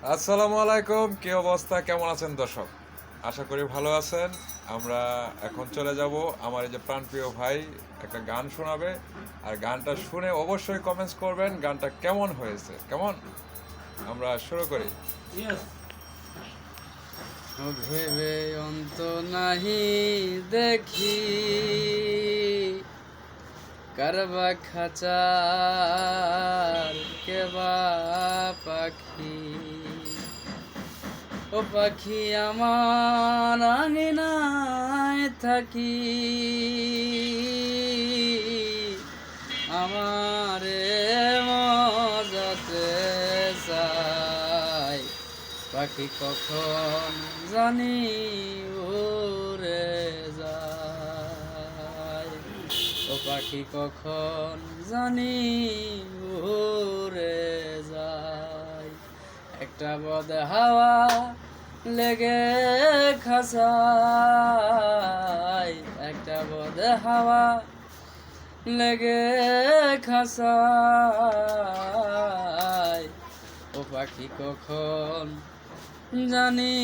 আসসালামু আলাইকুম, কি অবস্থা, কেমন আছেন দর্শক? আশা করি ভালো আছেন। আমরা এখন চলে যাব, আমার এই যে প্রাণপ্রিয় ভাই একটা গান শোনাবে। আর গানটা শুনে অবশ্যই কমেন্টস করবেন গানটা কেমন হয়েছে। কেমন, আমরা শুরু করি। ভেবে অন্ত নাহি দেখি কারবা খাঁচার কেবা পাখি। ও পাখি আমার আঙিনায় থাকি, আমারে মজাতে চাই। পাখি কখন জানি উড়ে যায়, ও পাখি কখন জানি উড়ে যায়। একটা বদ হাওয়া লেগে খাসায়, একটা বদ হাওয়া লেগে খাসায়। ও পাখি কখন জানি